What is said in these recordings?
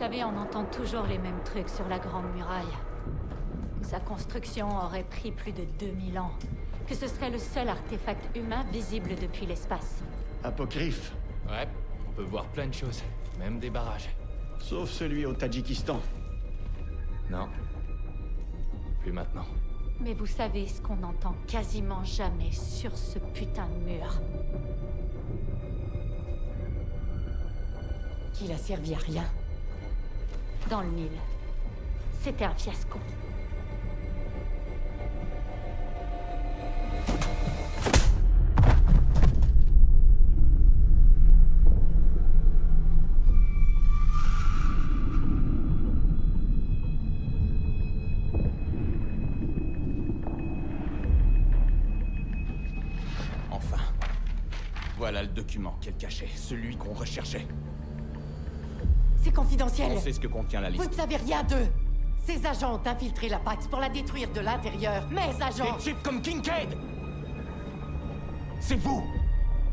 savez, on entend toujours les mêmes trucs sur la Grande Muraille. Que sa construction aurait pris plus de 2000 ans. Que ce serait le seul artefact humain visible depuis l'espace. Apocryphe. Ouais, on peut voir plein de choses, même des barrages. Sauf celui au Tadjikistan. Non. Plus maintenant. Mais vous savez ce qu'on n'entend quasiment jamais sur ce putain de mur. Qu'il a servi à rien. Dans le Nil. C'était un fiasco. Enfin. Voilà le document qu'elle cachait, celui qu'on recherchait. C'est confidentiel. On sait ce que contient la Vous liste. ne savez rien d'eux. Ces agents ont infiltré la Pax pour la détruire de l'intérieur. Mes agents. Des types comme Kincaid! C'est vous,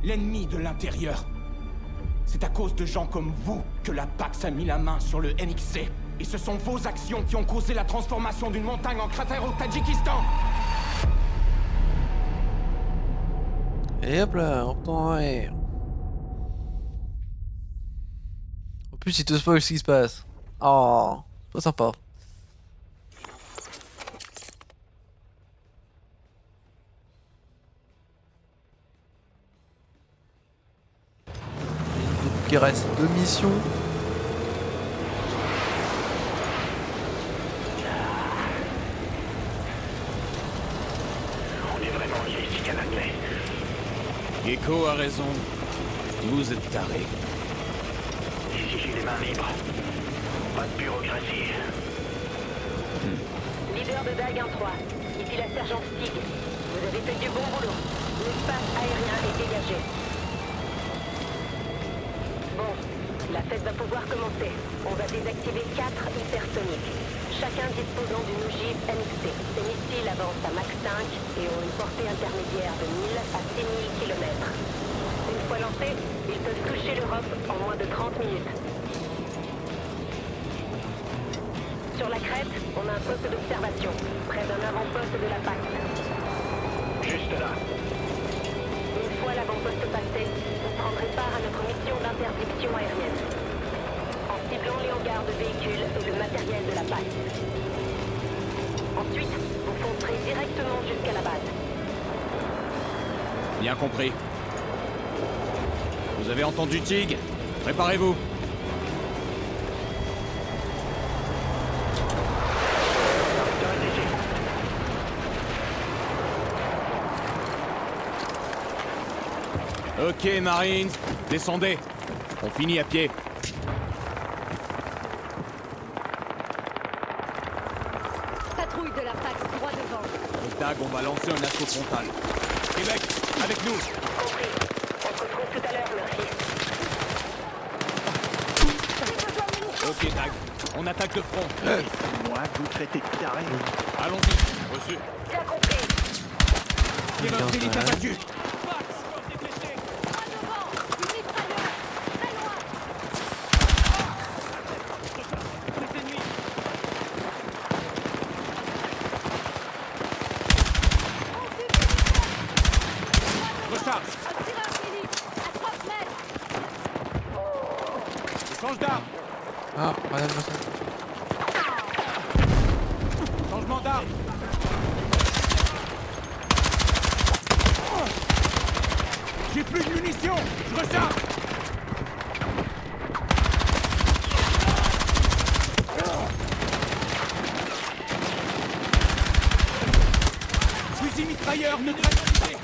l'ennemi de l'intérieur. C'est à cause de gens comme vous que la Pax a mis la main sur le NXC. Et ce sont vos actions qui ont causé la transformation d'une montagne en cratère au Tadjikistan. Et hop là, on retourne en arrière. En plus, il te spoil ce qui se passe. Oh, c'est pas sympa. Il reste 2 missions. On est vraiment liés ici, Canadien. Gecko a raison. Vous êtes tarés. Ici, j'ai les mains libres. Pas de bureaucratie. Leader de Dag 1-3, ici la sergente Stig. Vous avez fait du bon boulot. L'espace aérien est dégagé. Bon, la fête va pouvoir commencer. On va désactiver 4 hypersoniques. Chacun disposant d'une ogive NXT. Ces missiles avancent à Mach 5 et ont une portée intermédiaire de 1000 à 6000 km. Une fois lancés, ils peuvent toucher l'Europe en moins de 30 minutes. Sur la crête, on a un poste d'observation, près d'un avant-poste de la Pax. Juste là. Une fois l'avant-poste passé, vous prendrez part à notre mission d'interdiction aérienne. En ciblant les hangars de véhicules et le matériel de la Pax. Ensuite, vous foncerez directement jusqu'à la base. Bien compris. Vous avez entendu Tig? Préparez-vous. Ok, Marines, descendez. On finit à pied. Patrouille de la Pax droit devant. Dag, on va lancer un assaut frontal. Québec, avec nous. Compris. On se retrouve tout à l'heure, merci. Ok, Dag, on attaque de front. Moi, vous traitez de taré. Allons-y. Reçu. Bien compris. Tireur d'élite abattu. Recharge. Je change d'arme. Ah, madame, Changement d'arme. J'ai plus de munitions. Je recharge. Fusil mitrailleur neutralisé.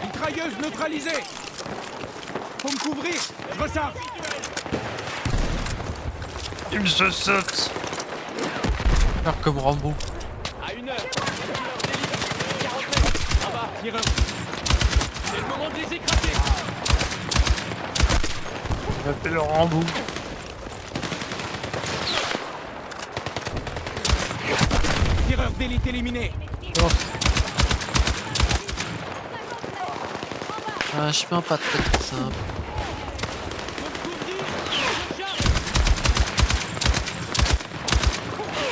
Mitrailleuse neutralisée. Faut me couvrir. Je recharge. il me se saute. Faire comme Rambo. À 1 heure, tireur d'élite. 40 mètres. En bas, tireur. C'est le moment de les écraser. On appelle le Rambo. Tueur d'élite éliminé. Oh. Un chemin pas très simple.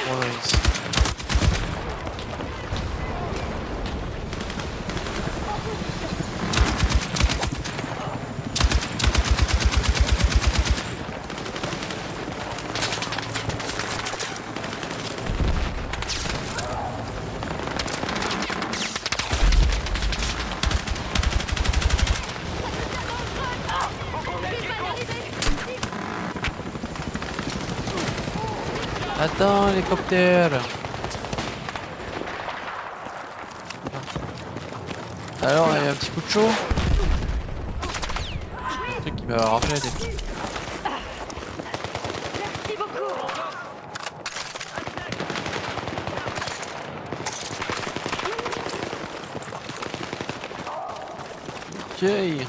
Voilà, ici. Attends, hélicoptère. Alors, il y a un petit coup de chaud. Un truc qui m'a rappelé des... Merci beaucoup. Ok. Il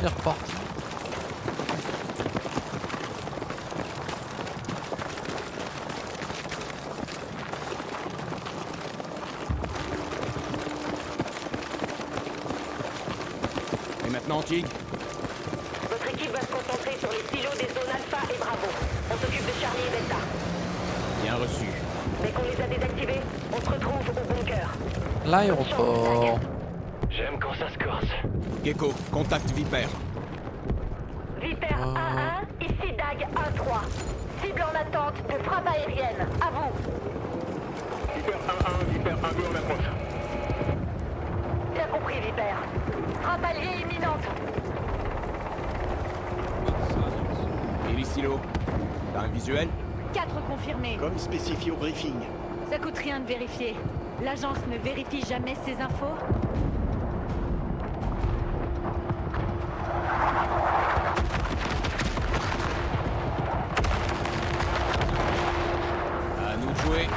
est reparti. Et maintenant, Tig? Votre équipe va se concentrer sur les silos des zones Alpha et Bravo. On s'occupe de Charlie et Delta. Bien reçu. Dès qu'on les a désactivés, on se retrouve au bunker. L'aéroport. J'aime quand ça se corse. Gecko, contact Viper. Viper 1-1, ici DAG 1-3. Cible en attente de frappe aérienne. À vous. Viper 1-1, Viper 1-2 en approche. Bien compris, Viper. Frappe alliée imminente. Et les silos? T'as un visuel? 4 confirmés. Comme spécifié au briefing. Ça coûte rien de vérifier. L'agence ne vérifie jamais ses infos. À nous de jouer.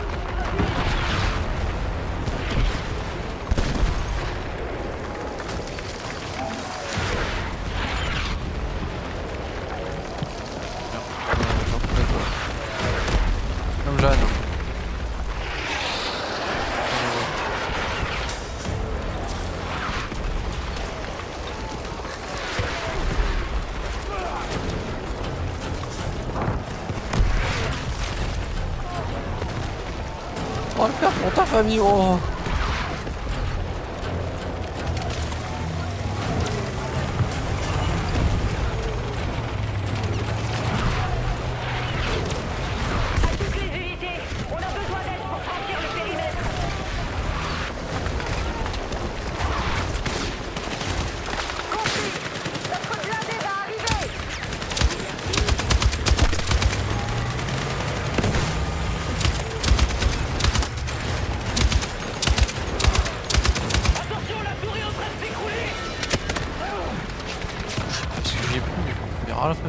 Comme Jeanne. On va le faire pour ta famille, oh. À toutes les unités, on a besoin d'aide pour franchir le périmètre. Compris. Notre blindé va arriver. Attention, la tour est en train de s'écrouler. Parce que j'ai plus du coup. Il y aura la fin.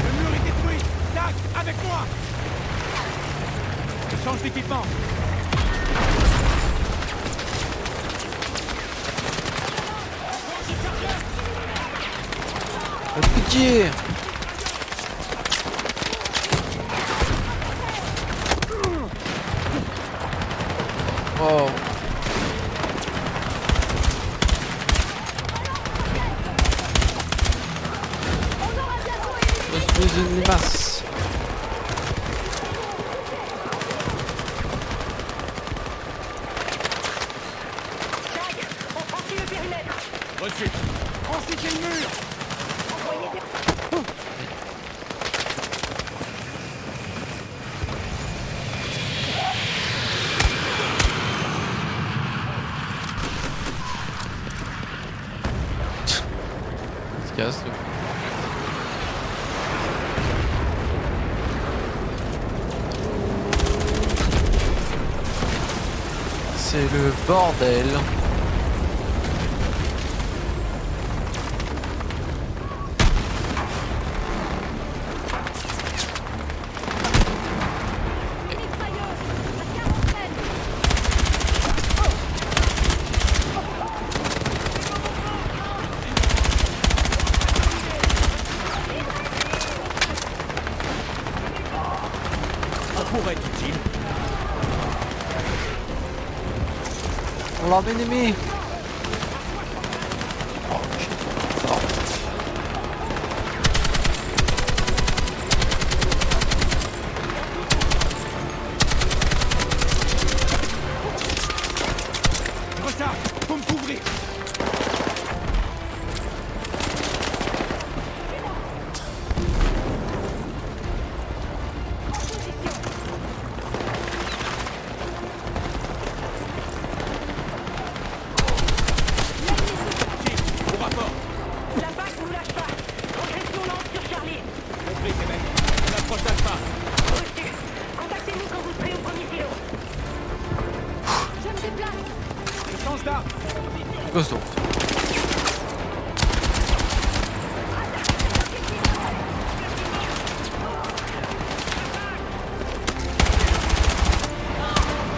Le mur est détruit. Tac, avec moi. Change d'équipement. Pitié. Oh. Je suis une limace. Jag, on franchit le périmètre. Reçu. Franchissez le mur. Envoyez des... Il se casse. Le... C'est le bordel. On pourrait, dit-il. On l'a bien aimé. Oh shit. Oh. Recharge, faut me couvrir. Au rapport. La PAX nous lâche pas. Progression lente sur Charlie. Compris, Québec. On approche d'Alpha. Reçu. Contactez-nous quand vous serez au premier silo. Je me déplace. Je change d'arme. Costaud.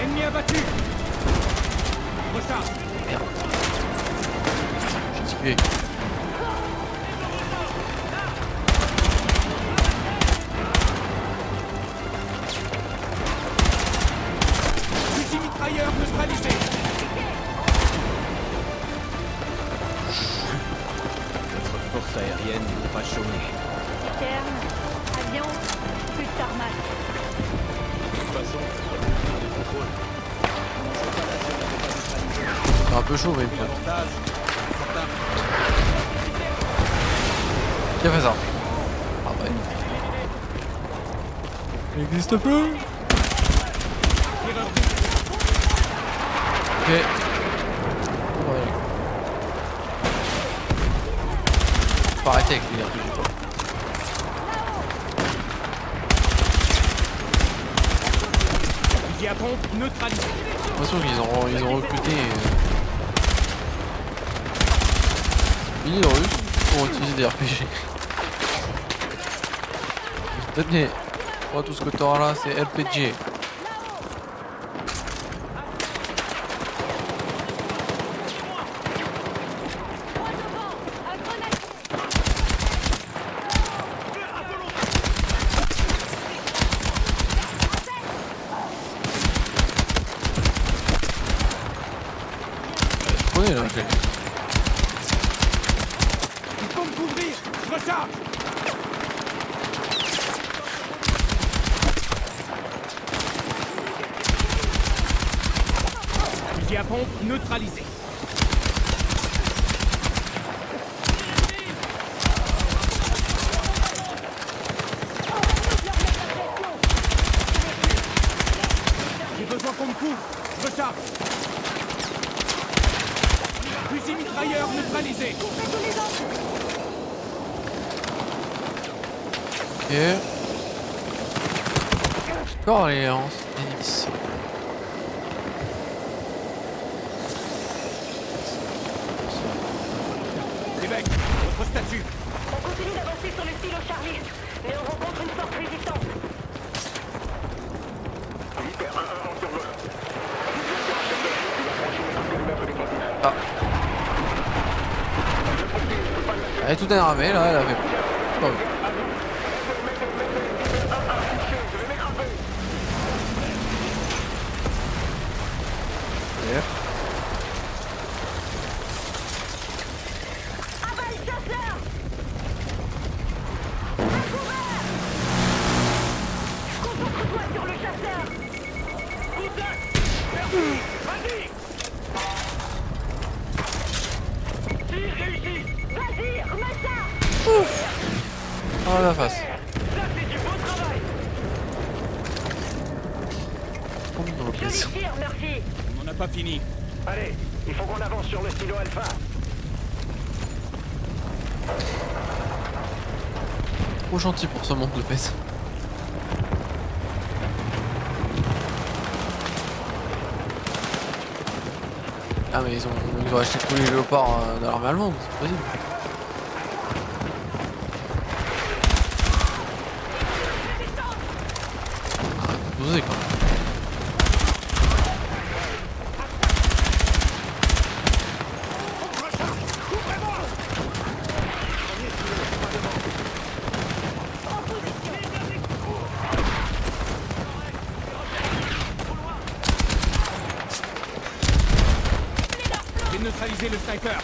Ennemi abattu. Recharge. Merde. J'ai tué. Fusil mitrailleur neutralisé. Notre force aérienne ne peut pas chômer. Terme, avion, plus de tarmac. De toute façon, on a des contrôles. C'est un peu chaud, mais bien. L'avantage, certain. Qui a fait ça? Ah ouais. Il n'existe plus. Ok. Ouais. Faut arrêter avec lui. Hein. Fusil à pompe neutralisé. J'ai l'impression qu'ils ont recruté mini russes pour utiliser des RPG. Tenez, moi tout ce que t'auras là c'est RPG. Je connais là, Il faut me couvrir. Recharge. Fusil à pompe neutralisé. J'ai besoin qu'on me couvre. Je recharge. Fusil mitrailleur neutralisé. Ok. Encore alliance X. Québec, votre statut. On continue d'avancer sur le silo Charlie, mais on rencontre une forte résistance. Ah. Elle est tout énervée là, elle a fait. Pas vu. Yeah. Abat le chasseur! Concentre-toi sur le chasseur! Vas-y. Tire réussi! Vas-y, remets ça! Ah la face. Ça, c'est du beau travail! Tombe dans le Joli pièce. tir, Murphy! On n'en a pas fini. Allez, il faut qu'on avance sur le silo Alpha. Trop gentil pour ce monde de pèse. Ah mais ils ont acheté tous les léopards de l'armée allemande, c'est possible. Ah, posé quand même. neutraliser le sniper.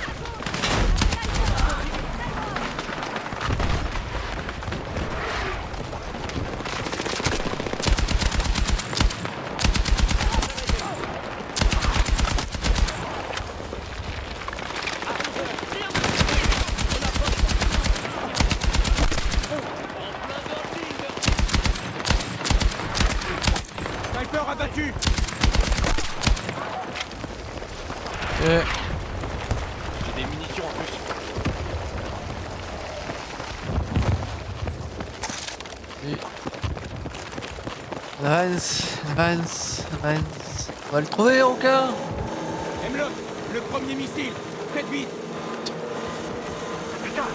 Sniper abattu. Et... J'ai des munitions en plus. Avance. On va le trouver encore. Hemlock, le premier missile. Faites vite. Putain,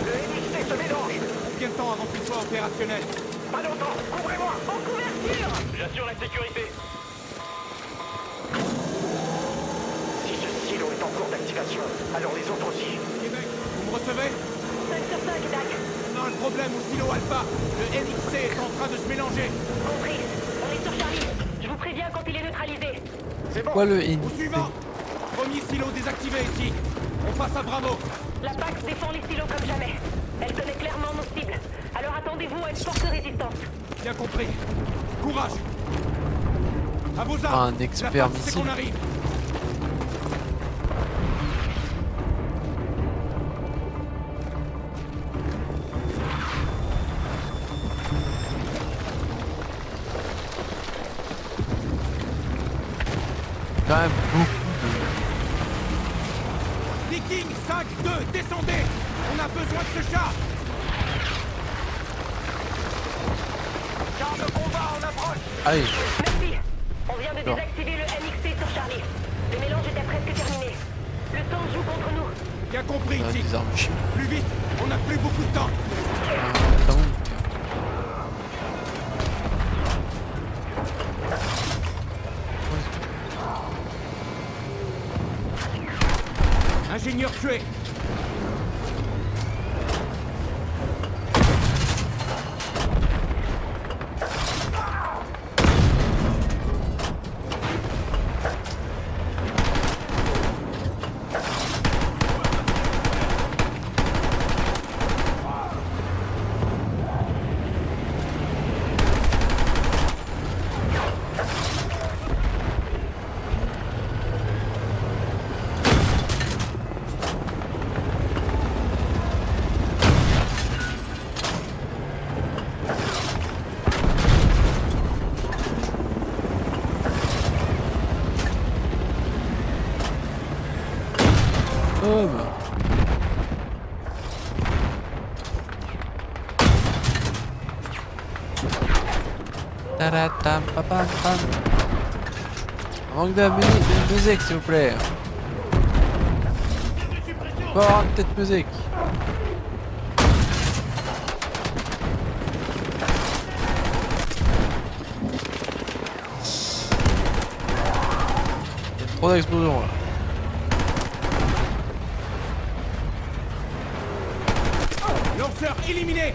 le NXT se mélange. Combien de temps avant qu'il soit opérationnel? Pas longtemps, couvrez-moi. En couverture! J'assure la sécurité. Si ce silo est en cours d'activation, alors les autres aussi. Québec, vous me recevez? 5 sur 5, Dak. On a un problème au silo Alpha. Le NXC est en train de se mélanger. Compris. On est sur Charlie. Je vous préviens quand il est neutralisé. C'est bon. Quoi le Au suivant. Premier silo désactivé, ici. On passe à Bravo. La PAX défend les silos comme jamais. Elle connaît clairement nos cibles. Alors attendez-vous à une forte résistance. Bien compris. Courage. À vos Un armes. expert La PAX, c'est missile. qu'on arrive. Quand même beaucoup. Viking 5-2, descendez. On a besoin de ce chat. Quart de combat en approche. Allez, Merci. On vient de Non. désactiver le NXT sur Charlie. Le mélange était presque terminé. Le temps joue contre nous. Bien compris, on a Tic. des armes chimiques. Plus vite, on n'a plus beaucoup de temps. Donc, Ingénieur tué. Boum. Taratam, papam, pam. Manque de musique, s'il vous plaît. Faut avoir une petite musique. Il y a trop d'explosions là. Lanceur éliminé.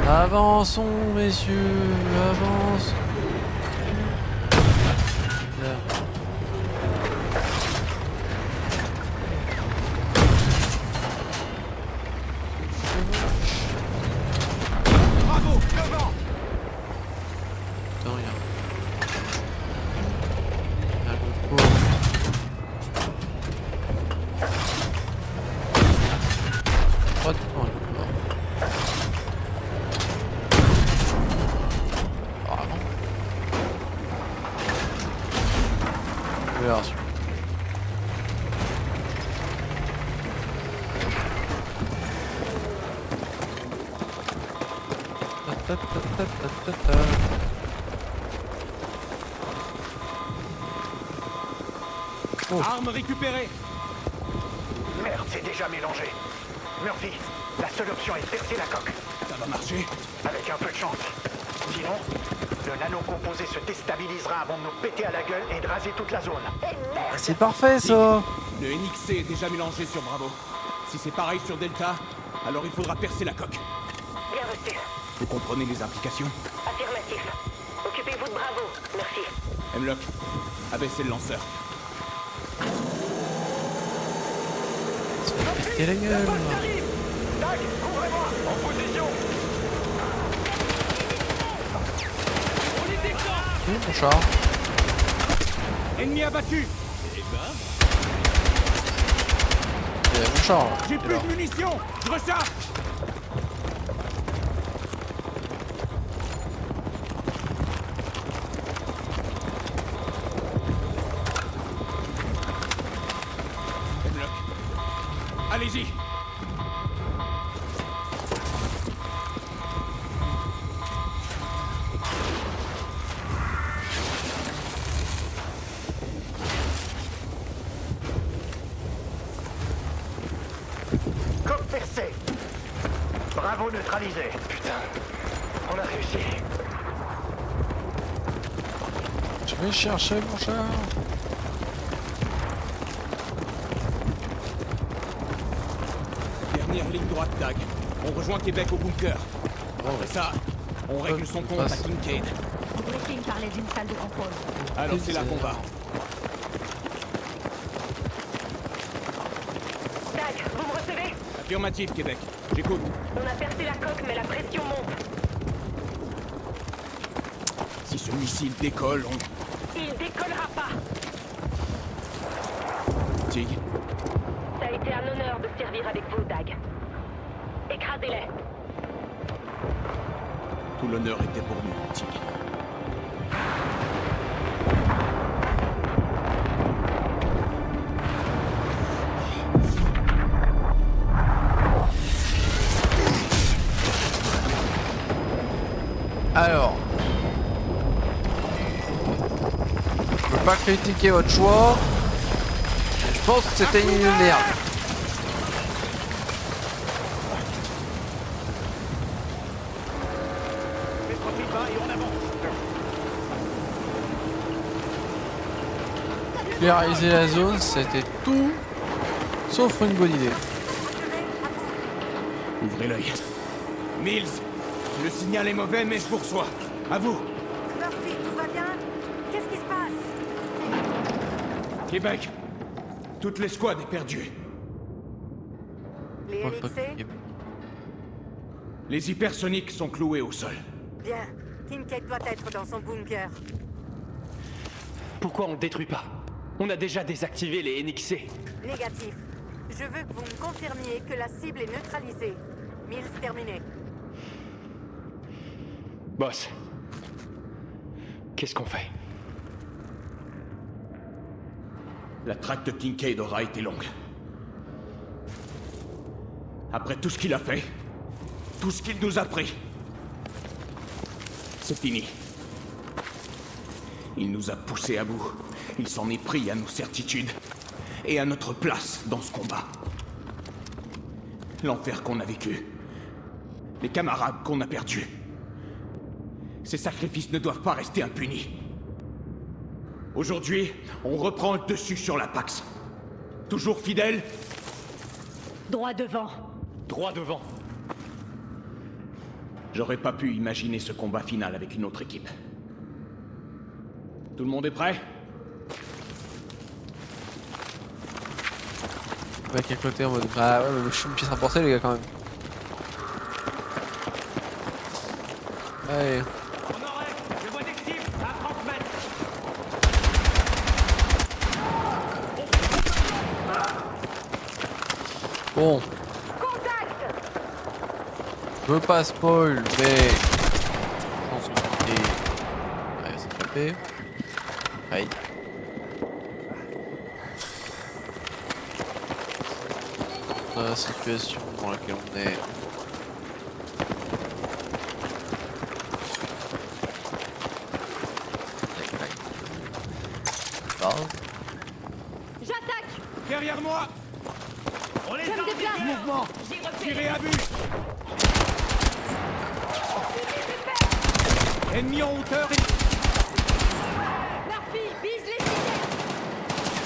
Avançons, messieurs, avance. Là. Bravo, devant. Attends, regarde. Un gros pot. Pas de point, d'accord. Ah non. Je vais reçu. Arme récupérée. Merde, c'est déjà mélangé. Murphy, la seule option est de percer la coque. Ça va marcher. Avec un peu de chance. Sinon, le Le nano-composé se déstabilisera avant de nous péter à la gueule et de raser toute la zone. C'est parfait ça. Le NXC est déjà mélangé sur Bravo. Si c'est pareil sur Delta, alors il faudra percer la coque. Bien reçu. Vous comprenez les implications? Affirmatif. Occupez-vous de Bravo. Merci. Hemlock, abaissez le lanceur. Et la gueule. Tac, couvrez-moi, en position. Où mon char? Ennemi abattu. Il y a mon char là. J'ai Il est plus là. de munitions. Je recharge. Hemlock, allez-y. Coque percée. Bravo neutralisé. Putain, on a réussi. Je vais chercher mon char. Dernière ligne droite, Tag. On rejoint Québec au bunker. Oh, Après ça, on règle son compte à Kincaid. Le briefing parlait d'une salle de contrôle. Alors c'est là qu'on va. Tac, vous me recevez? Affirmatif, Québec. J'écoute. On a percé la coque, mais la pression monte. Si ce missile décolle, on... Il décollera pas. Tig, Ça a été un honneur de servir avec vous, Dag. Écrasez-les. tout l'honneur était pour nous, Tig. Alors. Je peux pas critiquer votre choix. Je pense que c'était une merde. Clairiser la zone, c'était tout sauf une bonne idée. Ouvrez l'œil. Mills, le signal est mauvais, mais je vous reçois. À vous. Murphy, tout va bien? Qu'est-ce qui se passe? Québec, toute l'escouade est perdue. Les Ouais, pas NXC? Québec. Les hypersoniques sont cloués au sol. Bien. Kincaid doit être dans son bunker. Pourquoi on le détruit pas? On a déjà désactivé les NXC. Négatif. Je veux que vous me confirmiez que la cible est neutralisée. Mills terminé. Boss, qu'est-ce qu'on fait? La traque de Kincaid aura été longue. Après tout ce qu'il a fait, tout ce qu'il nous a pris, c'est fini. Il nous a poussés à bout. Il s'en est pris à nos certitudes et à notre place dans ce combat. L'enfer qu'on a vécu, les camarades qu'on a perdus. Ces sacrifices ne doivent pas rester impunis. Aujourd'hui, on reprend le dessus sur la Pax. Toujours fidèle, Droit devant. Droit devant. j'aurais pas pu imaginer ce combat final avec une autre équipe. Tout le monde est prêt? Le mec à côté en mode ah ouais mais je suis une pièce rapportée les gars quand même. Allez. On aurait, je vois des cibles à 30 mètres. Bon. Je veux pas spoil mais je pense que ouais c'est tapé. Aïe. Dans la situation dans laquelle on est. J'attaque! Derrière moi! On les Je me déplace! Mouvement! Tirez à vue! Ennemi en hauteur et... Murphy, vise les cités.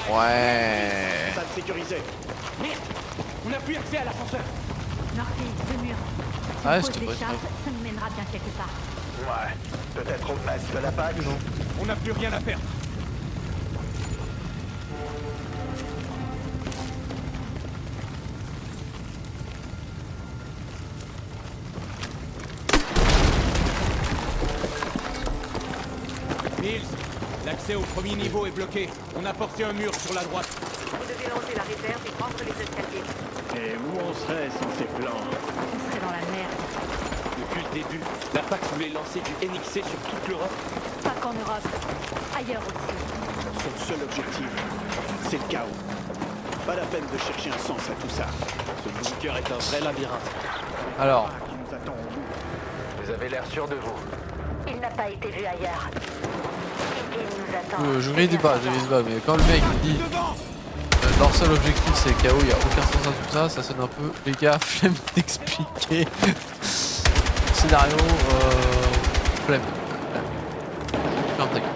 Ouais. Salle sécurisée. Merde! On n'a plus accès à l'ascenseur. Murphy, ce mur. Si Ah, on je pose te des prête, charges, ouais. ça nous mènera bien quelque part. Ouais. Peut-être au base de la PAX. On n'a plus rien à perdre. Mills, l'accès au premier niveau est bloqué. On a forcé un mur sur la droite. Vous devez lancer la réserve et prendre les escaliers. Et où on serait sans ces plans? On serait dans la merde. Depuis le début, la PAX voulait lancer du NXC sur toute l'Europe. Pas qu'en Europe. Ailleurs aussi. Son seul objectif, c'est le chaos. Pas la peine de chercher un sens à tout ça. Ce bunker est un vrai labyrinthe. Alors, Qui nous attend au bout. Vous avez l'air sûr de vous. Il n'a pas été vu ailleurs. Il nous attend. je grille pas, mais quand le mec il dit leur seul objectif c'est le chaos, il n'y a aucun sens à tout ça, ça sonne un peu, les gars, flemme d'expliquer. Scénario, flemme. Ferme ta gueule.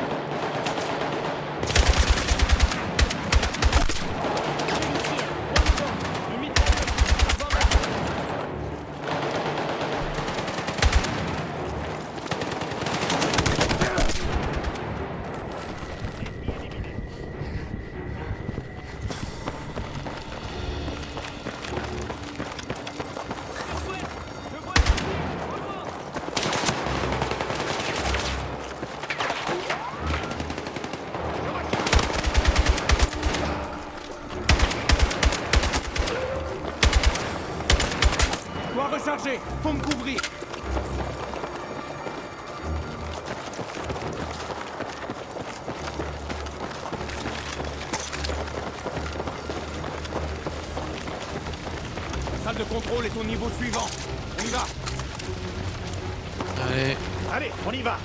Dois recharger. Faut me couvrir. La salle de contrôle est au niveau suivant. On y va. Allez, Allez, on y va.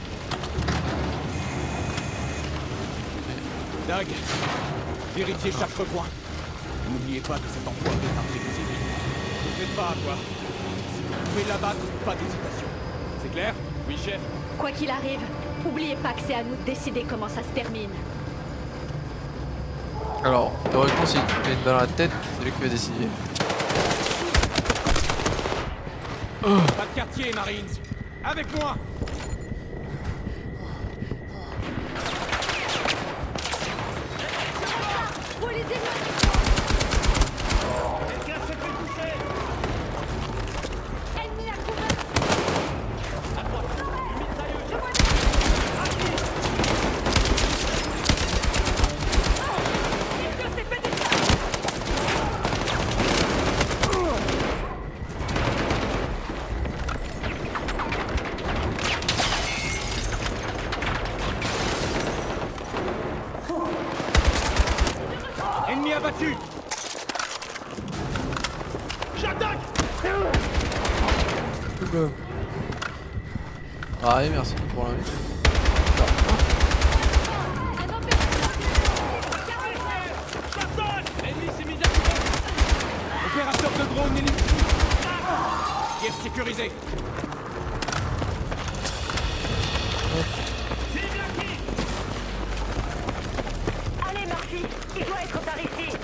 Doug, vérifiez chaque recoin. N'oubliez pas que cet emploi est parti des civils. Ne faites pas à toi. Si vous pouvez l'abattre, pas d'hésitation. C'est clair? Oui, chef. Quoi qu'il arrive, oubliez pas que c'est à nous de décider comment ça se termine. alors, théoriquement si tu mets une balle dans la tête, c'est lui qui va décider. Pas de quartier, Marines. Avec moi. Ennemi à couvert. Ennemi abattu. Allez, merci pour l'invite. L'ennemi s'est mis à couvert. Opérateur de drone ennemi. Pièce sécurisée. Allez, Murphy, il doit être par ici.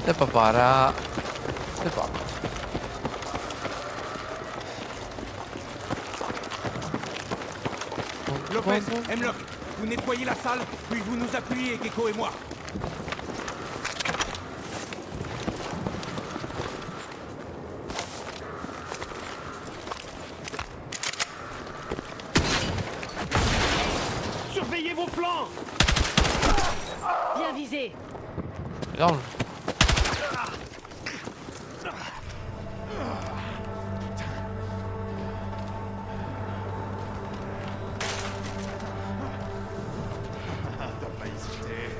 C'est pas par là. C'est pas là. Lopez, Hemlock, vous nettoyez la salle, puis vous nous appuyez, Gecko et moi. Surveillez vos flancs. Bien visé. Large. Ah, t'as pas hésité.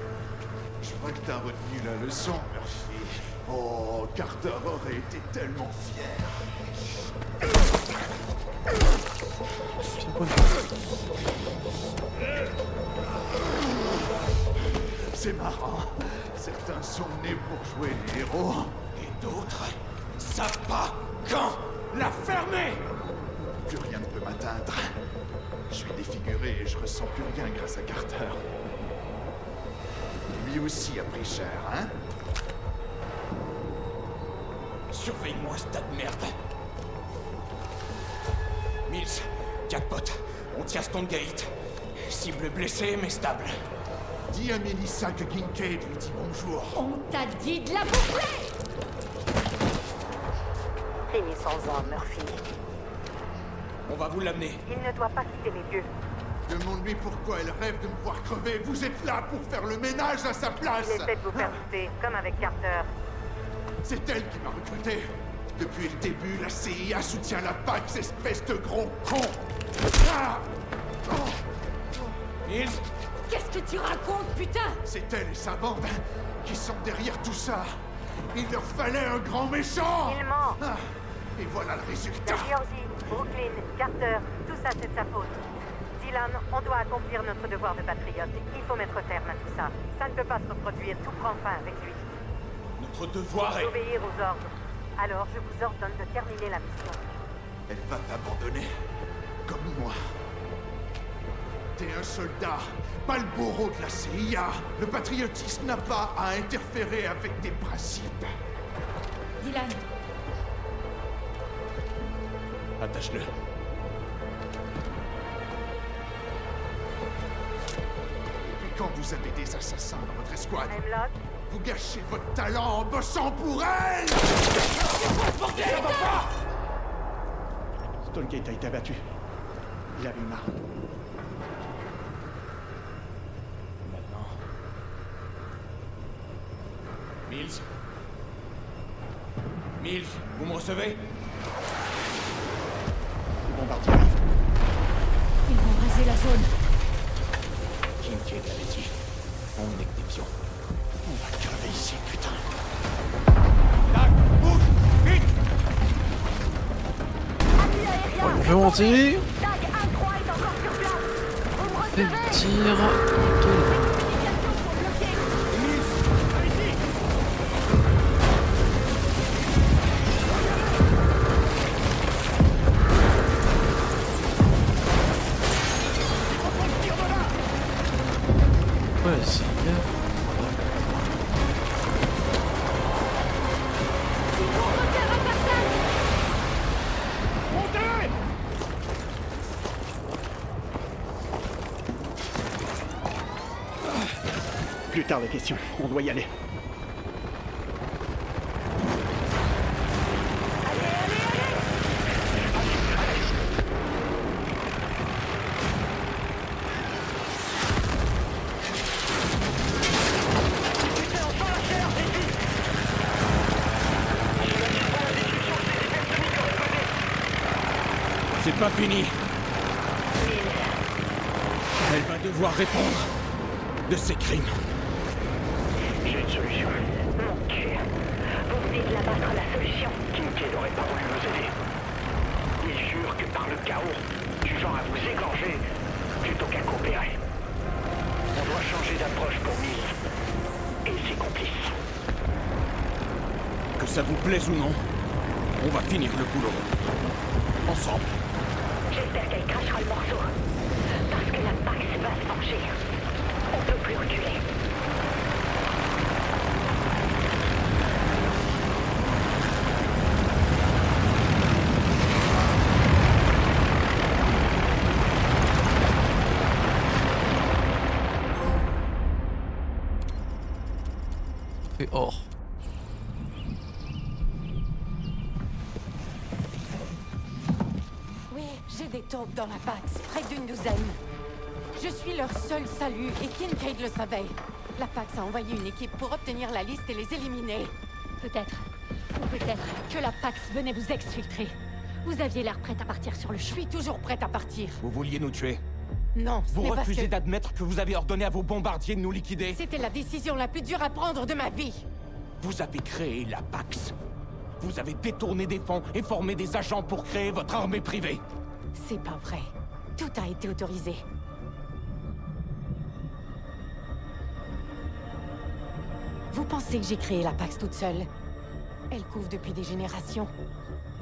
Je crois que t'as retenu la leçon, Murphy. Oh, Carter aurait été tellement fier. C'est marrant. Certains sont nés pour jouer les héros. Et d'autres savent pas quand la fermer. Plus rien ne peut m'atteindre. Je suis défiguré et je ressens plus rien grâce à Carter. Lui aussi a pris cher, hein? Surveille-moi, ce tas de merde. Mills, jackpot, on tient Stone Gate. Cible blessée mais stable. Dis à Melissa que Kincaid lui dit bonjour. On t'a dit de la boucler! Finis sans âme, Murphy. On va vous l'amener. Il ne doit pas quitter les lieux. Demande-lui pourquoi elle rêve de me voir crever. Vous êtes là pour faire le ménage à sa place. Il essaie de vous faire douter, comme avec Carter. C'est elle qui m'a recruté. Depuis le début, la CIA soutient la PAX, espèce de gros con. Ah! Mills, Qu'est-ce que tu racontes, putain? C'est elle et sa bande qui sont derrière tout ça. Il leur fallait un grand méchant. Il ment. Ah, et voilà le résultat. La Géorgie, Brooklyn, Carter, tout ça c'est de sa faute. Dylan, on doit accomplir notre devoir de patriote. Il faut mettre terme à tout ça. Ça ne peut pas se reproduire, tout prend fin avec lui. notre devoir est... Obéir aux ordres. Alors je vous ordonne de terminer la mission. Elle va t'abandonner. Comme moi. T'es un soldat, pas le bourreau de la CIA. Le patriotisme n'a pas à interférer avec tes principes. Dylan, Attache-le. Depuis quand vous avez des assassins dans votre escouade? Hemlock, Vous gâchez votre talent en bossant pour elle! Stonegate a été abattu. Il avait une arme. Maintenant... Mills? Mills, vous me recevez? Les bombardiers arrivent. ils vont raser la zone. Kincaid l'avait dit. On est que des pions. On va crever ici, putain. Tac, bouge, vite! On fait monter. Tag 1-3 est encore sur place. Vous me Fait recevez? le tir. Communication sont bloquées. Ouais, c'est bien. Plus tard, la question. On doit y aller. C'est pas fini. Elle va devoir répondre de ses crimes. J'ai une solution. Mon Dieu. Vous venez de l'abattre la solution. Kincaid n'aurait pas voulu nous aider. Il jure que par le chaos, du genre à vous égorger plutôt qu'à coopérer. On doit changer d'approche pour Mills et ses complices. Que ça vous plaise ou non, on va finir le boulot. Ensemble. J'espère qu'elle crachera le morceau. Parce que la PAX va se venger. On peut plus reculer. Fait or. Oui, j'ai des taupes dans la PAX, près d'une douzaine. Je suis leur seul salut et Kincaid le savait. La PAX a envoyé une équipe pour obtenir la liste et les éliminer. Peut-être, ou peut-être que la Pax venait vous exfiltrer. Vous aviez l'air prête à partir sur le Je champ. suis toujours prête à partir. Vous vouliez nous tuer. Non, ce Vous n'est parce refusez que... d'admettre que vous avez ordonné à vos bombardiers de nous liquider. C'était la décision la plus dure à prendre de ma vie. Vous avez créé la Pax. Vous avez détourné des fonds et formé des agents pour créer votre armée privée. C'est pas vrai. Tout a été autorisé. Vous pensez que j'ai créé la Pax toute seule? Elle couvre depuis des générations.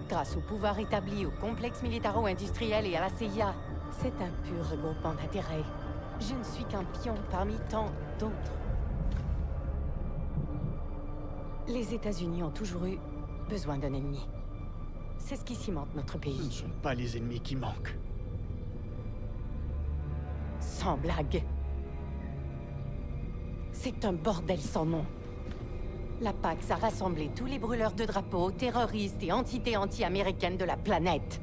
Grâce au pouvoir établi au complexe militaro-industriel et à la CIA, c'est un pur regroupement d'intérêts. Je ne suis qu'un pion parmi tant d'autres. Les États-Unis ont toujours eu besoin d'un ennemi. C'est ce qui cimente notre Ce ne pays. sont pas les ennemis qui manquent. Sans blague. C'est un bordel sans nom. La Pax a rassemblé tous les brûleurs de drapeaux, terroristes et entités anti-américaines de la planète.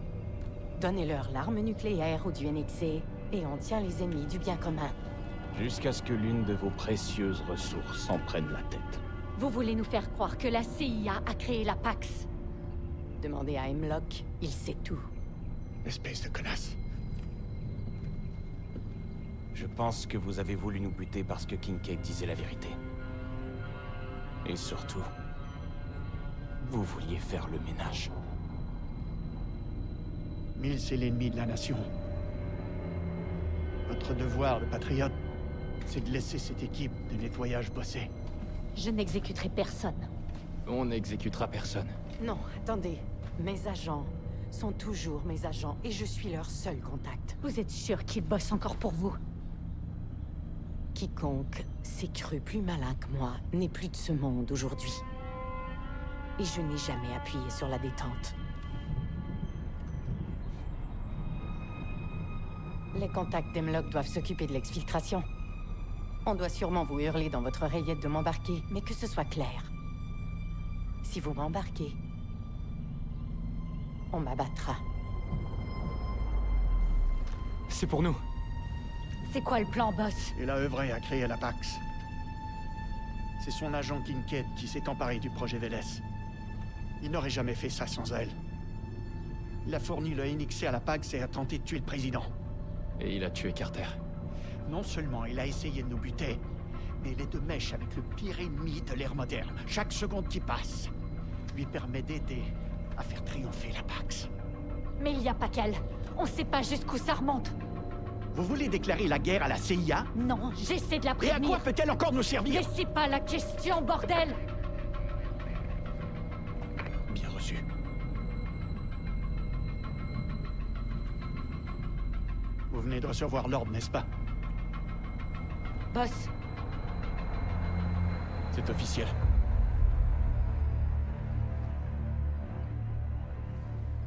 Donnez-leur l'arme nucléaire ou du NXC, et on tient les ennemis du bien commun. Jusqu'à ce que l'une de vos précieuses ressources s'en prenne la tête. Vous voulez nous faire croire que la CIA a créé la Pax? Demandez à Hemlock, il sait tout. Espèce de connasse. Je pense que vous avez voulu nous buter parce que Kincaid disait la vérité. Et surtout, vous vouliez faire le ménage. Mills est l'ennemi de la nation. Votre devoir de patriote, c'est de laisser cette équipe de nettoyage bosser. Je n'exécuterai personne. On n'exécutera personne. Non, attendez. Mes agents sont toujours mes agents, et je suis leur seul contact. Vous êtes sûr qu'ils bossent encore pour vous? Quiconque s'est cru plus malin que moi n'est plus de ce monde aujourd'hui. Et je n'ai jamais appuyé sur la détente. Les contacts d'Hemlock doivent s'occuper de l'exfiltration. On doit sûrement vous hurler dans votre oreillette de m'embarquer, mais que ce soit clair. Si vous m'embarquez, on m'abattra. C'est pour nous. C'est quoi le plan, boss? Il a œuvré à créer la Pax. C'est son agent Kincaid qui s'est emparé du projet Veles. Il n'aurait jamais fait ça sans elle. Il a fourni le NXC à la Pax et a tenté de tuer le président. Et il a tué Carter. Non seulement il a essayé de nous buter, mais il est de mèche avec le pire ennemi de l'ère moderne. Chaque seconde qui passe lui permet d'aider à faire triompher la Pax. Mais il n'y a pas qu'elle. On sait pas jusqu'où ça remonte. Vous voulez déclarer la guerre à la CIA? Non, j'essaie de la Et à prévenir. quoi peut-elle encore nous servir? Mais c'est pas la question, bordel! Bien reçu. Vous venez de recevoir l'ordre, n'est-ce pas? Boss, C'est officiel.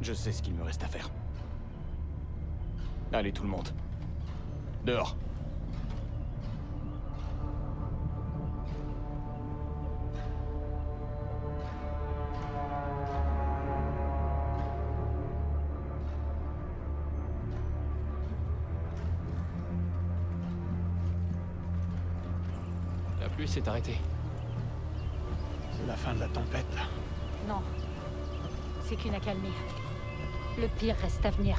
Je sais ce qu'il me reste à faire. Allez, tout le monde. Dehors. La pluie s'est arrêtée. C'est la fin de la tempête, là. non. C'est qu'une accalmie. Le pire reste à venir.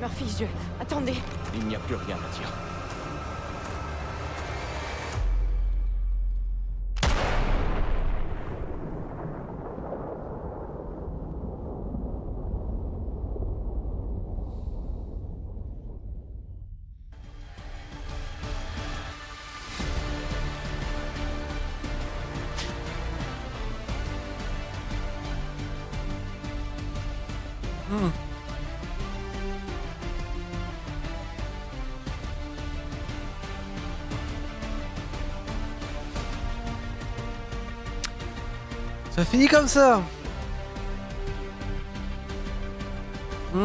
Murphy, attendez. Il n'y a plus rien à dire. Ça finit comme ça. Il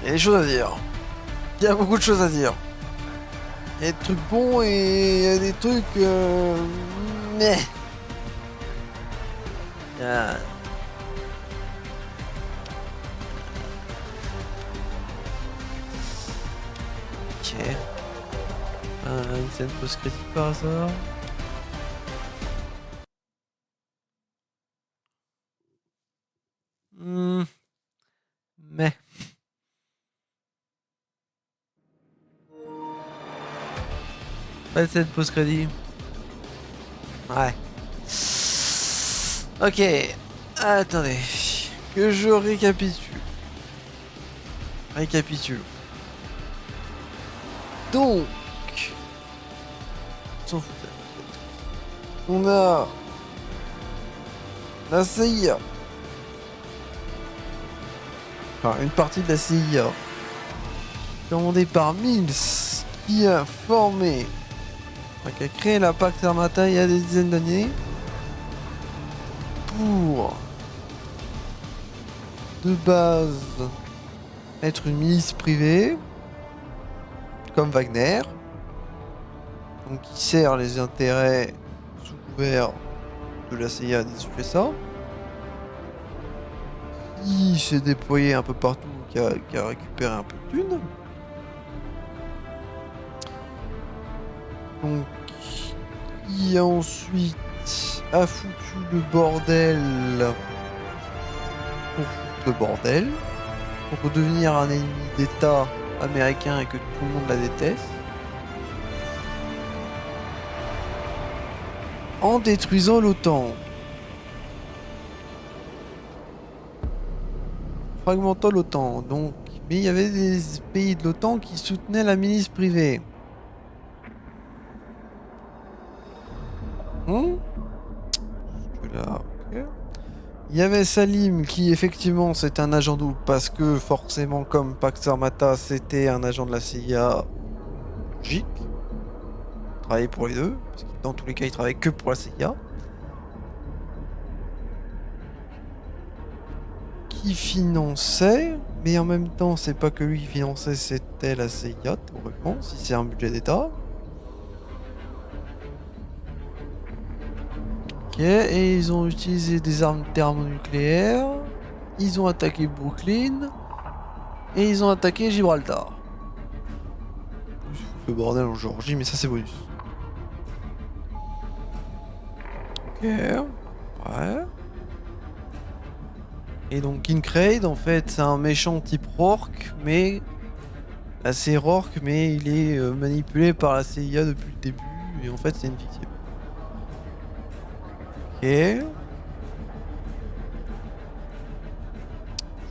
y a des choses à dire. Il y a beaucoup de choses à dire. Il y a des trucs bons et il y a des trucs... mais... Ok. Une scène post-crédit par hasard. Mais. Pas de scène post-crédit. Ouais. Ok. Attendez. Que je récapitule. Donc. On s'en fout. On a. La CIA. Enfin, une partie de la CIA. Commandée par Mills. Qui a formé. Enfin, qui a créé la Pax Armata il y a des dizaines d'années. Pour. De base. Être une milice privée. Comme Wagner. Donc qui sert les intérêts sous couvert de la CIA des USA. Qui s'est déployé un peu partout, qui a récupéré un peu de thunes. Donc qui ensuite a foutu le bordel pour foutre le bordel. Pour devenir un ennemi d'État américain et que tout le monde la déteste. En détruisant l'OTAN. Fragmentant l'OTAN, donc. Mais il y avait des pays de l'OTAN qui soutenaient la milice privée. Là, ok. Il y avait Salim qui effectivement c'était un agent double parce que forcément comme Pax Armata c'était un agent de la CIA logique. Il travaillait pour les deux, parce que dans tous les cas il travaillait que pour la CIA. Qui finançait, mais en même temps c'est pas que lui qui finançait, c'était la CIA théoriquement, si c'est un budget d'État. Ok, et ils ont utilisé des armes thermonucléaires, ils ont attaqué Brooklyn, et ils ont attaqué Gibraltar. Le bordel en Géorgie, mais ça c'est bonus. Ok, ouais. Et donc Kincaid, en fait, c'est un méchant type Rourke, mais assez Rourke, mais il est manipulé par la CIA depuis le début, et en fait c'est une victime. Ok. Je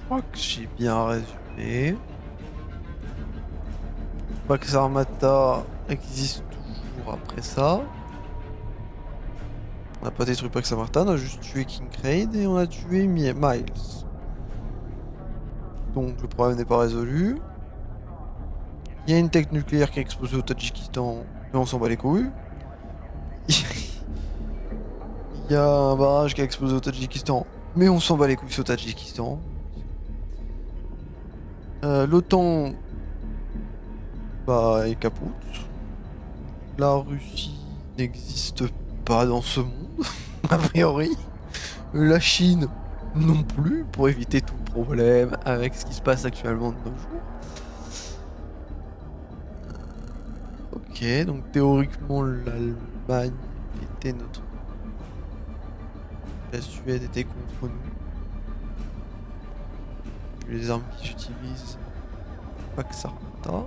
crois que j'ai bien résumé. Pax Armata existe toujours après ça. On n'a pas détruit Pax Armata, on a juste tué Kincaid et on a tué Miles. Donc le problème n'est pas résolu. Il y a une tech nucléaire qui a explosé au Tadjikistan, mais on s'en bat les couilles. Il y a un barrage qui a explosé au Tadjikistan, mais on s'en bat les couilles au Tadjikistan. L'OTAN est capote. La Russie n'existe pas dans ce monde, a priori. La Chine non plus, pour éviter tout problème avec ce qui se passe actuellement de nos jours. Ok, donc théoriquement l'Allemagne était notre... La Suède était contre nous. Les armes qui s'utilisent, Pax Armata.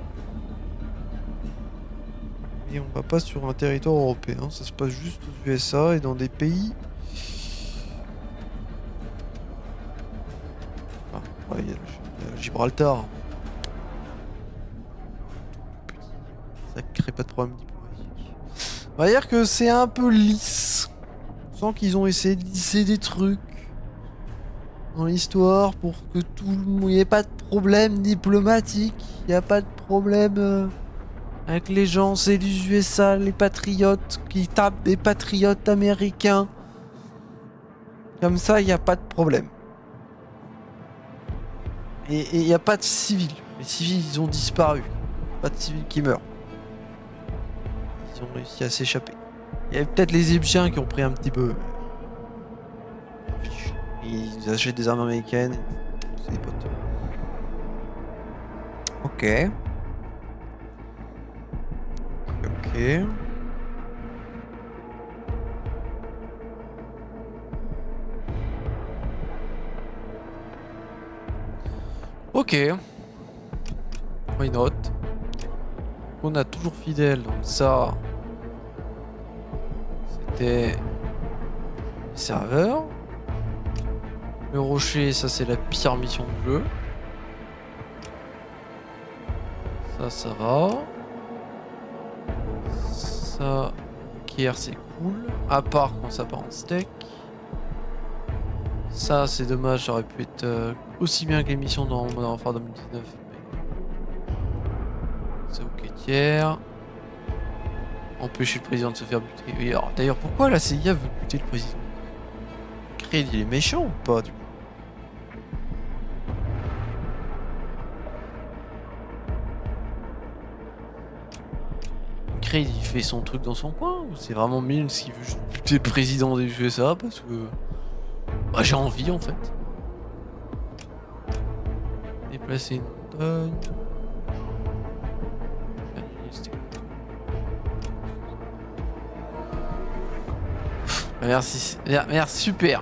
Et on va pas sur un territoire européen, ça se passe juste aux USA et dans des pays. Ah, ouais, il y a Gibraltar. Ça crée pas de problème diplomatique. On va dire que c'est un peu lisse. On sent qu'ils ont essayé de lisser des trucs dans l'histoire pour que tout le monde... Il n'y ait pas de problème diplomatique. Il n'y a pas de problème avec les gens. C'est les USA, les patriotes qui tapent des patriotes américains. Comme ça, il n'y a pas de problème. Et il n'y a pas de civils. Les civils, ils ont disparu. Pas de civils qui meurent. Ils ont réussi à s'échapper. Il y avait peut-être les Égyptiens qui ont pris un petit peu. Ils achètent des armes américaines. C'est des potes. Ok. Ok. Why not? On a toujours fidèle, donc ça... C'était... serveur. Le rocher, ça c'est la pire mission de jeu. Ça va. Ça... Kier, c'est cool. À part quand ça part en steak. Ça, c'est dommage, ça aurait pu être aussi bien que l'émission dans Modern Warfare 2019. Mais... c'est ok, tiers. Empêcher le président de se faire buter. Oui, alors, d'ailleurs, pourquoi la CIA veut buter le président? Creed, il est méchant ou pas du coup? Creed, il fait son truc dans son coin? Ou c'est vraiment Mills qui veut juste buter le président des USA parce que... bah, j'ai envie en fait. Déplacer une montagne. Merci, merci, super.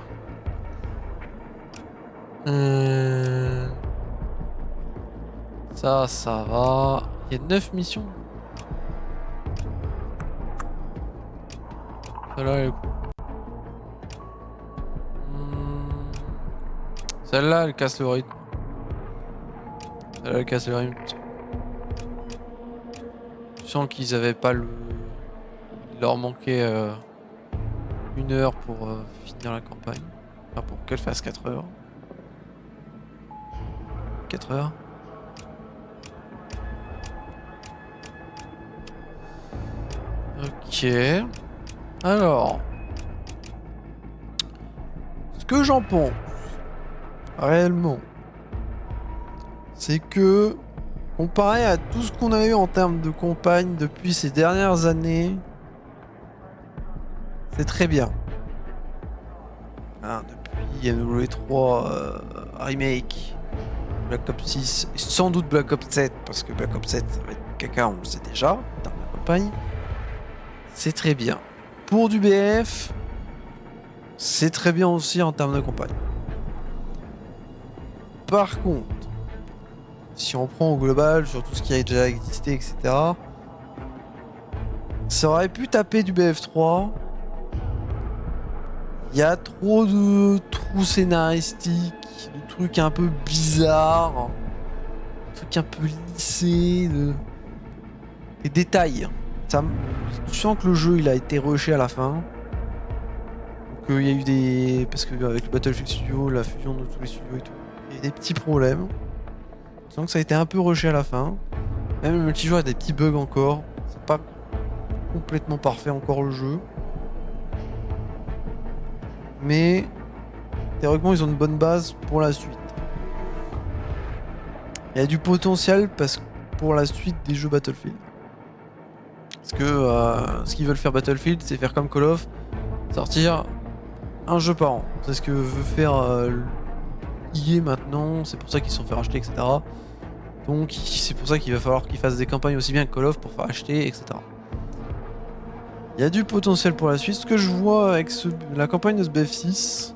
Ça va. Il y a 9 missions. Celle-là, elle est cool. Celle-là, elle casse le rythme. Celle-là, elle casse le rythme. Je sens qu'ils avaient pas le... il leur manquait 1 heure pour finir la campagne. Enfin, pour qu'elle fasse 4 heures. 4 heures. Ok. Alors. Ce que j'en pense, réellement, c'est que, comparé à tout ce qu'on a eu en termes de campagne depuis ces dernières années, c'est très bien. Hein, depuis MW3 Remake, Black Ops 6, et sans doute Black Ops 7, parce que Black Ops 7 ça va être caca, on le sait déjà, dans la campagne. C'est très bien. Pour du BF, c'est très bien aussi en termes de campagne. Par contre, si on prend au global sur tout ce qui a déjà existé, etc., ça aurait pu taper du BF3. Il y a trop de trous scénaristiques, de trucs un peu bizarres, de trucs un peu lissés, des détails. Je sens que le jeu il a été rushé à la fin. Il y a eu des... parce que avec le Battlefield Studio, la fusion de tous les studios et tout, il y a eu des petits problèmes. Je sens que ça a été un peu rushé à la fin. Même le multijoueur a des petits bugs encore. C'est pas complètement parfait encore le jeu. Mais théoriquement ils ont une bonne base pour la suite. Il y a du potentiel pour la suite des jeux Battlefield. Parce que ce qu'ils veulent faire Battlefield, c'est faire comme Call of, sortir un jeu par an. C'est ce que veut faire EA maintenant, c'est pour ça qu'ils se sont fait racheter, etc. Donc c'est pour ça qu'il va falloir qu'ils fassent des campagnes aussi bien que Call of pour faire acheter, etc. Il y a du potentiel pour la suite. Ce que je vois avec la campagne de ce BF6,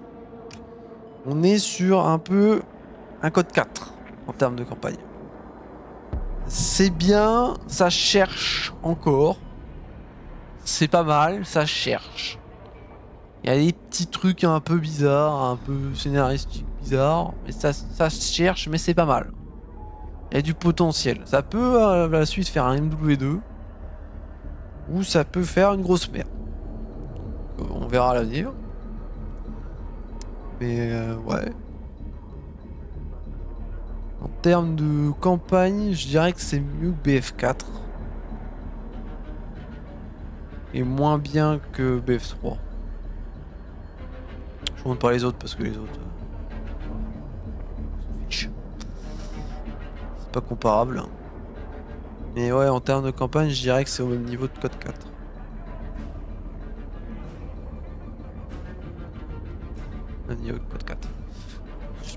on est sur un peu un code 4 en termes de campagne. C'est bien, ça cherche encore. C'est pas mal, ça cherche. Il y a des petits trucs un peu bizarres, un peu scénaristiques bizarres, mais ça cherche, mais c'est pas mal. Il y a du potentiel. Ça peut à la suite faire un MW2, ou ça peut faire une grosse merde. On verra à l'avenir. Mais ouais. En termes de campagne, je dirais que c'est mieux que BF4. Et moins bien que BF3. Je compte pas les autres parce que les autres... c'est pas comparable. Mais ouais, en termes de campagne, je dirais que c'est au même niveau de Code 4. Au niveau de Code 4.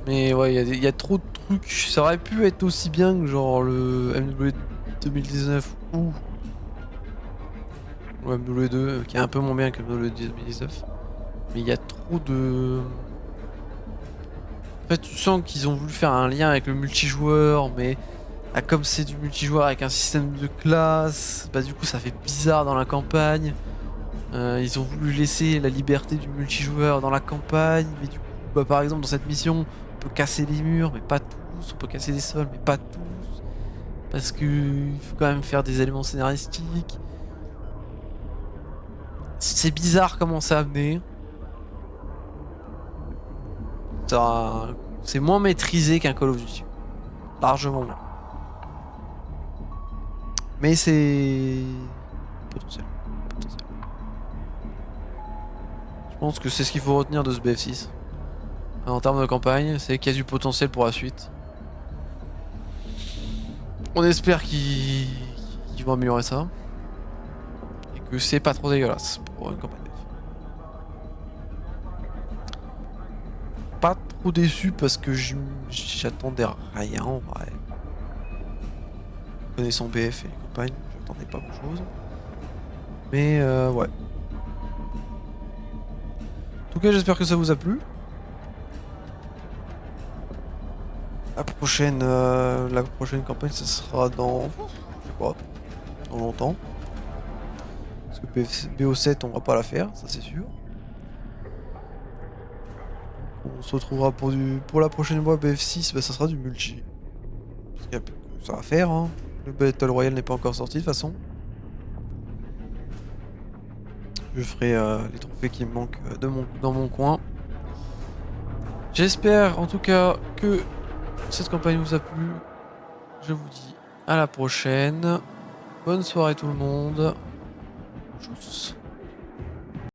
Mais ouais, il y a trop de trucs. Ça aurait pu être aussi bien que genre le MW 2019 ou le MW2 qui est un peu moins bien que le MW2 2019. Mais il y a trop de... En fait, tu sens qu'ils ont voulu faire un lien avec le multijoueur, mais comme c'est du multijoueur avec un système de classe, bah du coup ça fait bizarre dans la campagne. Ils ont voulu laisser la liberté du multijoueur dans la campagne, mais du coup, bah, par exemple dans cette mission, on peut casser les murs, mais pas tous, on peut casser les sols, mais pas tous, parce qu'il faut quand même faire des éléments scénaristiques. C'est bizarre comment c'est amené. C'est moins maîtrisé qu'un Call of Duty. Largement moins. Mais c'est... potentiel. Je pense que c'est ce qu'il faut retenir de ce BF6. En termes de campagne, c'est qu'il y a du potentiel pour la suite. On espère qu'ils vont améliorer ça. Et que c'est pas trop dégueulasse pour une campagne. Pas trop déçu parce que j'attendais rien en vrai. Connaissant BF et les campagnes, j'attendais pas grand chose. Mais ouais. En tout cas, j'espère que ça vous a plu. La prochaine campagne, ce sera dans... je sais pas, dans longtemps. Parce que BO7, on va pas la faire, ça c'est sûr. On se retrouvera pour la prochaine fois BF6, bah, ça sera du multi. Parce qu'il y a plus que ça à faire. Hein. Le Battle Royale n'est pas encore sorti de toute façon. Je ferai les trophées qui me manquent dans mon coin. J'espère en tout cas que cette campagne vous a plu. Je vous dis à la prochaine. Bonne soirée tout le monde. Tchuss.